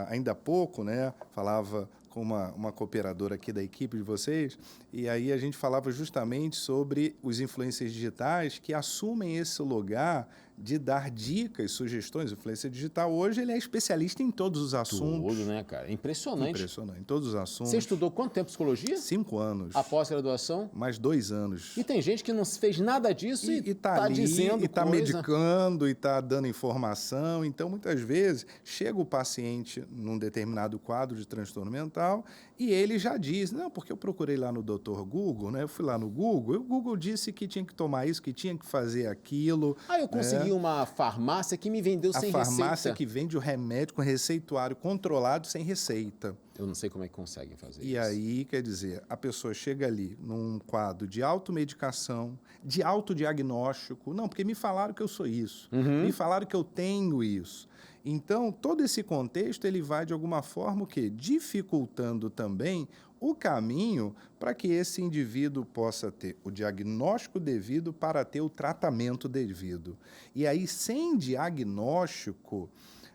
Ainda há pouco, né? Falava com uma cooperadora aqui da equipe de vocês, e aí a gente falava justamente sobre os influencers digitais que assumem esse lugar de dar dicas, sugestões. O influencer digital hoje ele é especialista em todos os assuntos. Tudo, né, cara? Impressionante. Impressionante, em todos os assuntos. Você estudou quanto tempo psicologia? 5 anos. A pós-graduação? Mais 2 anos. E tem gente que não fez nada disso e tá ali, dizendo e tá coisa. medicando, e tá dando informação. Então, muitas vezes, chega o paciente num determinado quadro de transtorno mental e ele já diz, não, porque eu procurei lá no Dr. Google, né? Eu fui lá no Google, e o Google disse que tinha que tomar isso, que tinha que fazer aquilo. Eu consegui uma farmácia que me vendeu sem receita. A farmácia que vende o remédio com receituário controlado sem receita. Eu não sei como é que conseguem fazer isso. E aí, quer dizer, a pessoa chega ali num quadro de automedicação, de autodiagnóstico. Não, porque me falaram que eu sou isso. Me falaram que eu tenho isso. Então, todo esse contexto, ele vai, de alguma forma, o quê? Dificultando também o caminho para que esse indivíduo possa ter o diagnóstico devido para ter o tratamento devido. E aí, sem diagnóstico,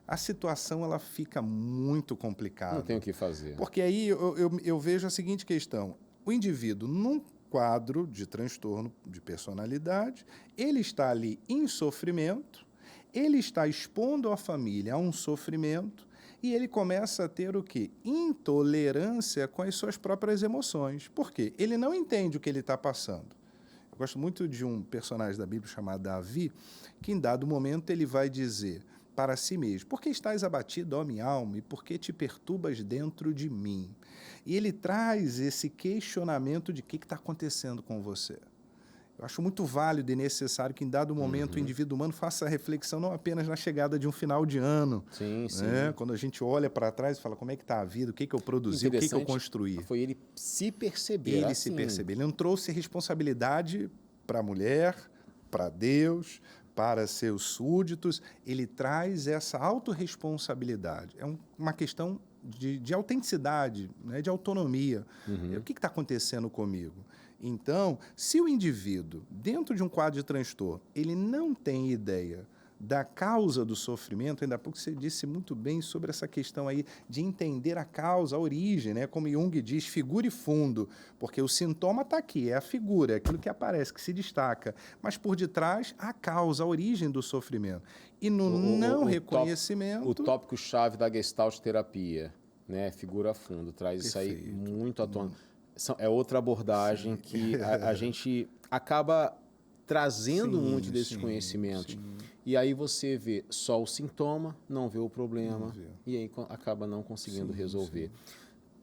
a situação ela fica muito complicada. Não tem o que fazer. Porque aí eu vejo a seguinte questão. O indivíduo, num quadro de transtorno de personalidade, ele está ali em sofrimento, ele está expondo a família a um sofrimento e ele começa a ter o quê? Intolerância com as suas próprias emoções. Por quê? Ele não entende o que ele está passando. Eu gosto muito de um personagem da Bíblia chamado Davi, que em dado momento ele vai dizer para si mesmo, por que estás abatido, ó minha alma, e por que te perturbas dentro de mim? E ele traz esse questionamento de o que está acontecendo com você. Eu acho muito válido e necessário que, em dado momento, o indivíduo humano faça a reflexão não apenas na chegada de um final de ano. Sim, sim. Né? Quando a gente olha para trás e fala como é que está a vida, o que eu produzi, o que eu construí. Foi ele se perceber. Ele se perceber. Ele não trouxe responsabilidade para a mulher, para Deus, para seus súditos. Ele traz essa autorresponsabilidade. É uma questão de autenticidade, né? De autonomia. O que está acontecendo comigo? Então, se o indivíduo, dentro de um quadro de transtorno, ele não tem ideia da causa do sofrimento, ainda há pouco você disse muito bem sobre essa questão aí de entender a causa, a origem, né? Como Jung diz, figura e fundo, porque o sintoma está aqui, é a figura, é aquilo que aparece, que se destaca, mas por detrás a causa, a origem do sofrimento. E no não reconhecimento... O tópico-chave da Gestalt terapia, né? Figura a fundo, traz isso aí muito à tona. É outra abordagem que a gente acaba trazendo muito desses conhecimentos. E aí você vê só o sintoma, não vê o problema, e aí acaba não conseguindo resolver.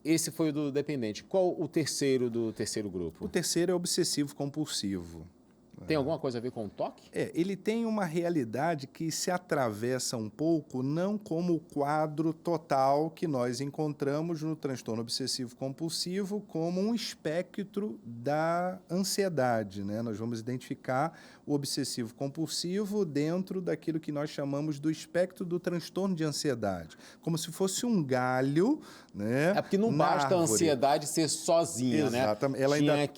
Esse foi o do dependente. Qual o terceiro do terceiro grupo? O terceiro é obsessivo-compulsivo. Tem alguma coisa a ver com o toque? Ele tem uma realidade que se atravessa um pouco, não como o quadro total que nós encontramos no transtorno obsessivo-compulsivo, como um espectro da ansiedade, né? Nós vamos identificar o obsessivo-compulsivo dentro daquilo que nós chamamos do espectro do transtorno de ansiedade, como se fosse um galho, né? É porque não basta a ansiedade ser sozinha, exatamente, né?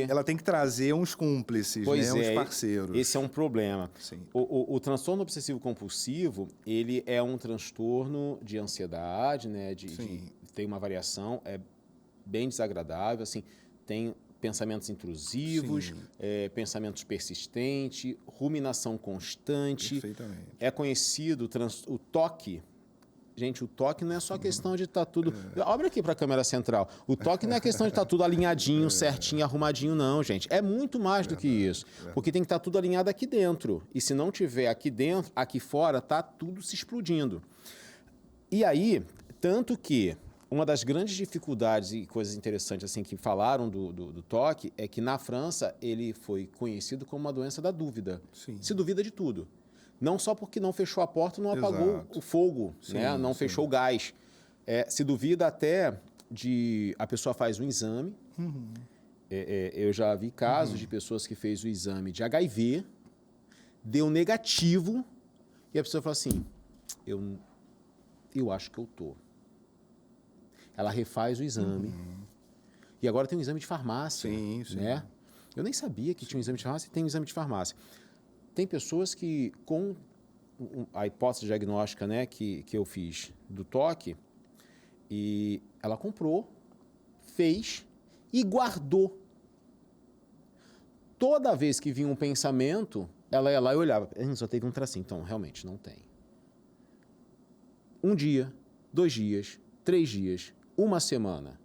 Ela tem que trazer uns cúmplices, né? Uns parceiros. Esse é um problema. Sim. O transtorno obsessivo-compulsivo, ele é um transtorno de ansiedade, né? Tem uma variação, é bem desagradável, assim, tem pensamentos intrusivos, pensamentos persistentes, ruminação constante. Perfeitamente. É conhecido o toque. Gente, o toque não é só questão de estar tudo... Olha aqui para a câmera central. O toque não é questão de estar tudo alinhadinho, certinho, arrumadinho, não, gente. É muito mais do que isso. Porque tem que estar tudo alinhado aqui dentro. E se não tiver aqui dentro, aqui fora, está tudo se explodindo. E aí, tanto que uma das grandes dificuldades e coisas interessantes assim que falaram do toque é que na França ele foi conhecido como uma doença da dúvida. Sim. Se duvida de tudo. Não só porque não fechou a porta, não apagou o fogo, né? Não fechou o gás. Se duvida até de... A pessoa faz um exame. Eu já vi casos de pessoas que fez o exame de HIV, deu negativo, e a pessoa fala assim, eu acho que eu tô. Ela refaz o exame. E agora tem um exame de farmácia. Sim. Né? Eu nem sabia que tinha um exame de farmácia e tem um exame de farmácia. Tem pessoas que, com a hipótese diagnóstica, né, que eu fiz do toque, e ela comprou, fez e guardou. Toda vez que vinha um pensamento, ela ia lá e olhava. Só teve um tracinho. Então, realmente, não tem. 1 dia, 2 dias, 3 dias, 1 semana.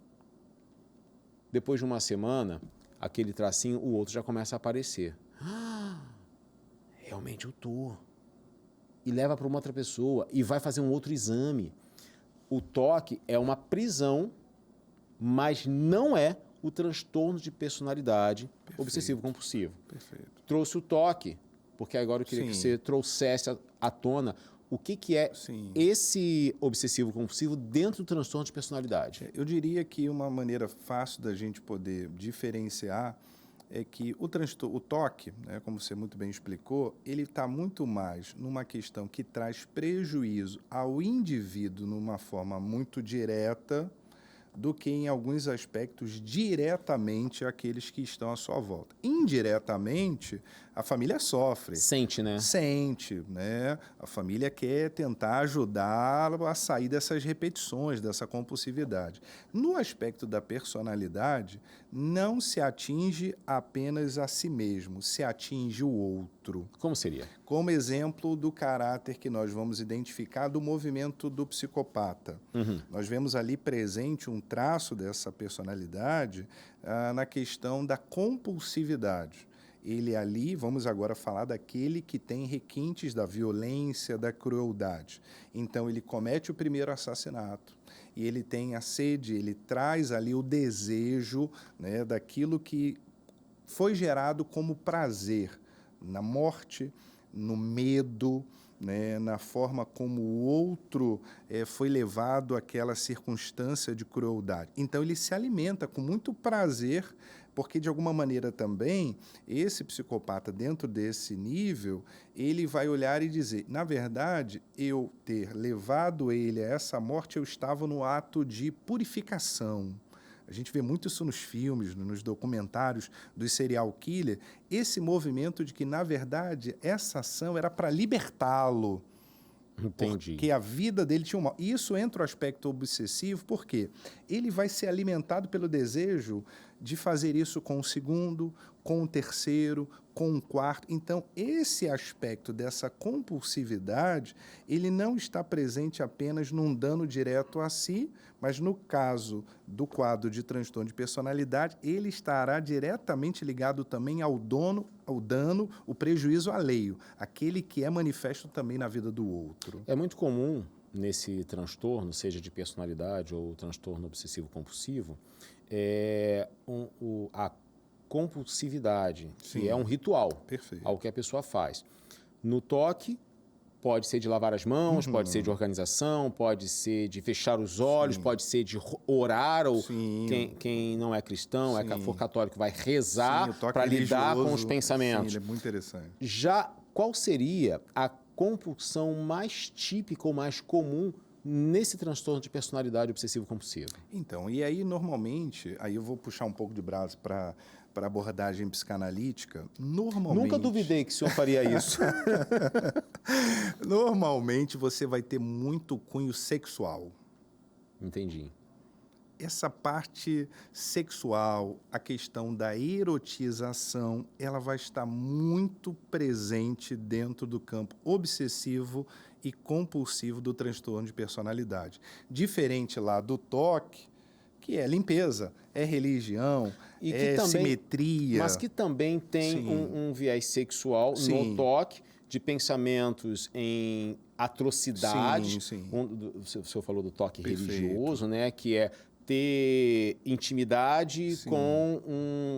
Depois de 1 semana, aquele tracinho, o outro já começa a aparecer. Realmente eu tô. E leva para uma outra pessoa e vai fazer um outro exame. O toque é uma prisão, mas não é o transtorno de personalidade obsessivo-compulsivo. Perfeito. Trouxe o toque, porque agora eu queria que você trouxesse à tona o que é esse obsessivo-compulsivo dentro do transtorno de personalidade. Eu diria que uma maneira fácil da gente poder diferenciar é que o toque, né, como você muito bem explicou, ele está muito mais numa questão que traz prejuízo ao indivíduo numa forma muito direta do que em alguns aspectos diretamente àqueles que estão à sua volta. Indiretamente, a família sofre. Sente, né? Sente, né? A família quer tentar ajudá-lo a sair dessas repetições, dessa compulsividade. No aspecto da personalidade, não se atinge apenas a si mesmo, se atinge o outro. Como seria? Como exemplo do caráter que nós vamos identificar do movimento do psicopata. Nós vemos ali presente um traço dessa personalidade na questão da compulsividade. Ele ali, vamos agora falar daquele que tem requintes da violência, da crueldade. Então, ele comete o primeiro assassinato e ele tem a sede, ele traz ali o desejo, né, daquilo que foi gerado como prazer na morte, no medo, né, na forma como o outro foi levado àquela circunstância de crueldade. Então, ele se alimenta com muito prazer, porque, de alguma maneira também, esse psicopata, dentro desse nível, ele vai olhar e dizer, na verdade, eu ter levado ele a essa morte, eu estava no ato de purificação. A gente vê muito isso nos filmes, nos documentários dos serial killer, esse movimento de que, na verdade, essa ação era para libertá-lo. Entendi. Porque a vida dele tinha uma... Isso entra o aspecto obsessivo, porque ele vai ser alimentado pelo desejo de fazer isso com o segundo, com o terceiro, com o quarto. Então, esse aspecto dessa compulsividade, ele não está presente apenas num dano direto a si, mas no caso do quadro de transtorno de personalidade, ele estará diretamente ligado também ao dano, o prejuízo alheio, aquele que é manifesto também na vida do outro. É muito comum nesse transtorno, seja de personalidade ou transtorno obsessivo-compulsivo, compulsividade, Sim. que é um ritual, Perfeito. algo que a pessoa faz. No toque, pode ser de lavar as mãos, pode ser de organização, pode ser de fechar os olhos, Sim. pode ser de orar, ou Sim. quem não é cristão, Sim. for católico, vai Sim, rezar o toque para lidar com os religioso, pensamentos. Sim, ele é muito interessante. Já qual seria a compulsão mais típica ou mais comum nesse transtorno de personalidade obsessivo-compulsivo? Então, e aí normalmente, aí eu vou puxar um pouco de braço para abordagem psicanalítica, normalmente... Nunca duvidei que o senhor faria isso. Normalmente você vai ter muito cunho sexual. Entendi. Essa parte sexual, a questão da erotização, ela vai estar muito presente dentro do campo obsessivo e compulsivo do transtorno de personalidade. Diferente lá do toque, que é limpeza, é religião, E que é também, simetria. mas que também tem um viés sexual Sim. no toque, de pensamentos em atrocidade. Sim. O senhor falou do toque Perfeito. religioso, né? Que é ter intimidade Sim. com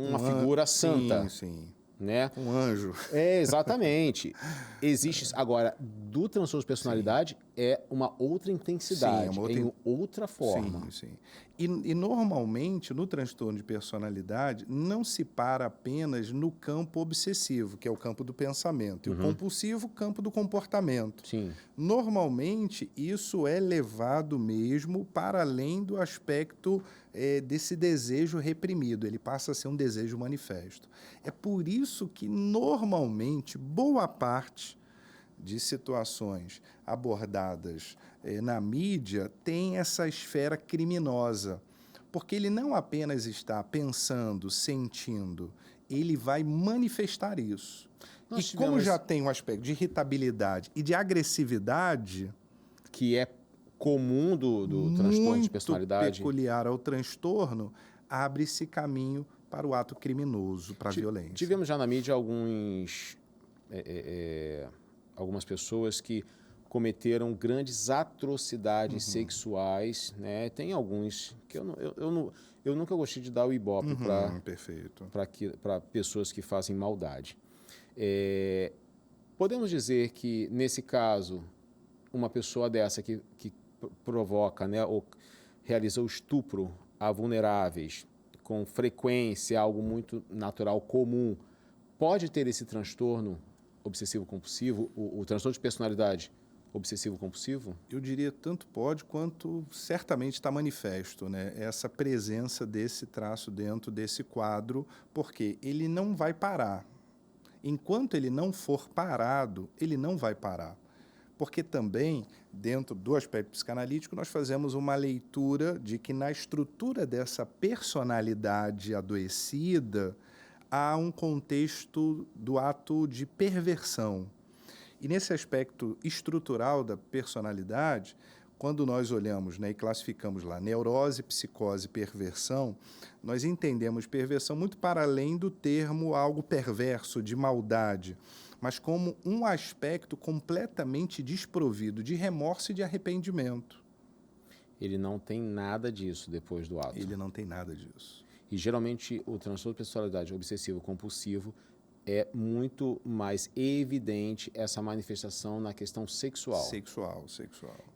uma figura santa. Sim. Né? Um anjo. É, exatamente. Existe. Agora, do transtorno de personalidade é uma outra intensidade, Sim, em outra forma. Sim. E normalmente, no transtorno de personalidade, não se para apenas no campo obsessivo, que é o campo do pensamento, e o compulsivo, o campo do comportamento. Sim. Normalmente, isso é levado mesmo para além do aspecto desse desejo reprimido, ele passa a ser um desejo manifesto. É por isso que, normalmente, boa parte de situações abordadas na mídia tem essa esfera criminosa, porque ele não apenas está pensando, sentindo, ele vai manifestar isso. Nós E como tivemos- já tem um aspecto de irritabilidade e de agressividade Que é comum do transtorno de muito personalidade. peculiar ao transtorno, abre-se caminho para o ato criminoso, para a violência. Tivemos já na mídia algumas pessoas que cometeram grandes atrocidades sexuais, né? Tem alguns que eu nunca gostei de dar o ibope Perfeito. para pessoas que fazem maldade. Podemos dizer que, nesse caso, uma pessoa dessa que provoca, né, ou realiza o estupro a vulneráveis com frequência, algo muito natural, comum, pode ter esse transtorno obsessivo-compulsivo, o transtorno de personalidade obsessivo-compulsivo? Eu diria tanto pode quanto certamente está manifesto, né? Essa presença desse traço dentro desse quadro, porque ele não vai parar. Enquanto ele não for parado, ele não vai parar. Porque também, dentro do aspecto psicanalítico, nós fazemos uma leitura de que na estrutura dessa personalidade adoecida há um contexto do ato de perversão. E nesse aspecto estrutural da personalidade, quando nós olhamos, né, e classificamos lá neurose, psicose e perversão, nós entendemos perversão muito para além do termo algo perverso, de maldade, mas como um aspecto completamente desprovido de remorso e de arrependimento. Ele não tem nada disso depois do ato. Ele não tem nada disso. E, geralmente, o transtorno de personalidade obsessivo-compulsivo é muito mais evidente essa manifestação na questão sexual. Sexual.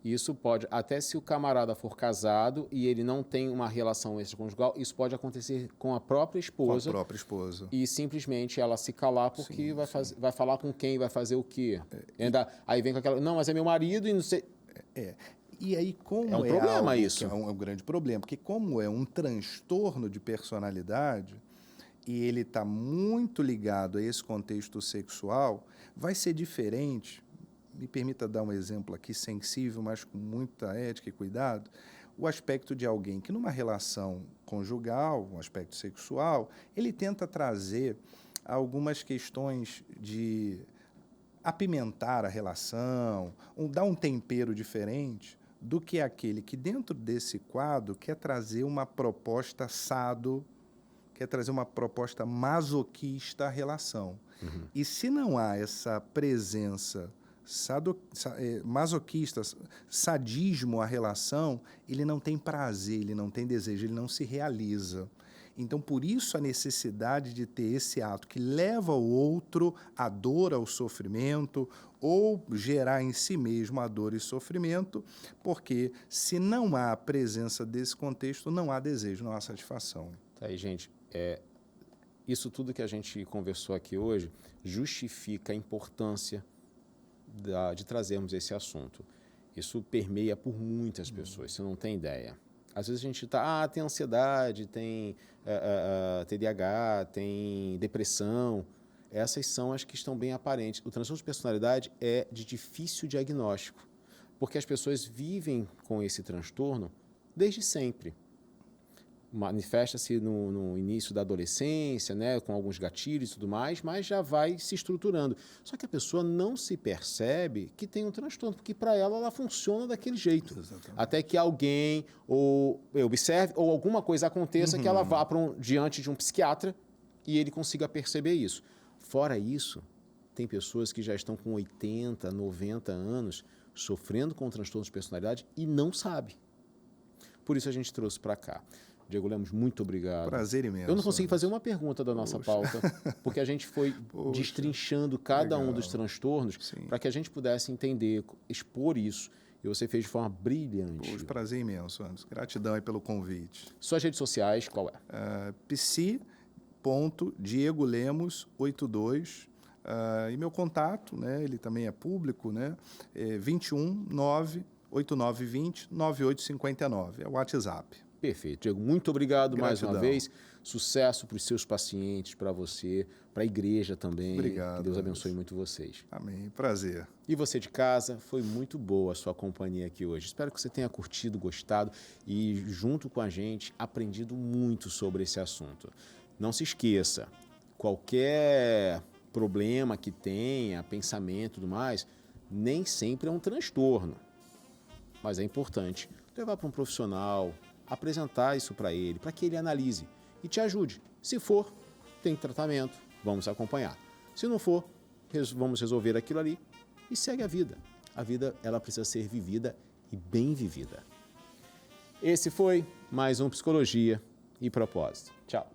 Isso pode, até se o camarada for casado e ele não tem uma relação extraconjugal, isso pode acontecer com a própria esposa. Com a própria esposa. E simplesmente ela se calar porque vai falar com quem, vai fazer o quê. Aí vem com aquela, não, mas é meu marido e não sei... E aí, como é um problema algo isso. Que é um grande problema, porque como é um transtorno de personalidade e ele está muito ligado a esse contexto sexual, vai ser diferente, me permita dar um exemplo aqui sensível, mas com muita ética e cuidado, o aspecto de alguém que numa relação conjugal, um aspecto sexual, ele tenta trazer algumas questões de apimentar a relação, dar um tempero diferente do que aquele que dentro desse quadro quer trazer uma proposta sado, quer trazer uma proposta masoquista à relação. E se não há essa presença masoquista, sadismo à relação, ele não tem prazer, ele não tem desejo, ele não se realiza. Então, por isso a necessidade de ter esse ato que leva o outro à dor, ao sofrimento, ou gerar em si mesmo a dor e sofrimento, porque se não há a presença desse contexto, não há desejo, não há satisfação. Tá aí, gente. Isso tudo que a gente conversou aqui hoje justifica a importância de trazermos esse assunto. Isso permeia por muitas pessoas, você não tem ideia. Às vezes a gente tem ansiedade, tem TDAH, tem depressão. Essas são as que estão bem aparentes. O transtorno de personalidade é de difícil diagnóstico, porque as pessoas vivem com esse transtorno desde sempre. Manifesta-se no início da adolescência, né, com alguns gatilhos e tudo mais, mas já vai se estruturando. Só que a pessoa não se percebe que tem um transtorno, porque para ela funciona daquele jeito. Exatamente. Até que alguém observe ou alguma coisa aconteça que ela vá diante de um psiquiatra e ele consiga perceber isso. Fora isso, tem pessoas que já estão com 80, 90 anos sofrendo com transtorno de personalidade e não sabe. Por isso a gente trouxe para cá. Diego Lemos, muito obrigado. Prazer imenso. Eu não consegui fazer uma pergunta da nossa pauta, porque a gente foi destrinchando cada um dos transtornos para que a gente pudesse entender, expor isso. E você fez de forma brilhante. Prazer imenso, Anderson. Gratidão aí pelo convite. Suas redes sociais, qual é? psi.diegolemos82. E meu contato, né, ele também é público, né, 21 98920 9859. É o WhatsApp. Perfeito. Diego, muito obrigado. Gratidão. Mais uma vez. Sucesso para os seus pacientes, para você, para a igreja também. Obrigado. Que Deus abençoe muito vocês. Amém. Prazer. E você de casa, foi muito boa a sua companhia aqui hoje. Espero que você tenha curtido, gostado e, junto com a gente, aprendido muito sobre esse assunto. Não se esqueça, qualquer problema que tenha, pensamento e tudo mais, nem sempre é um transtorno. Mas é importante levar para um profissional, apresentar isso para ele, para que ele analise e te ajude. Se for, tem tratamento, vamos acompanhar. Se não for, vamos resolver aquilo ali e segue a vida. A vida, ela precisa ser vivida e bem vivida. Esse foi mais um Psicologia e Propósito. Tchau.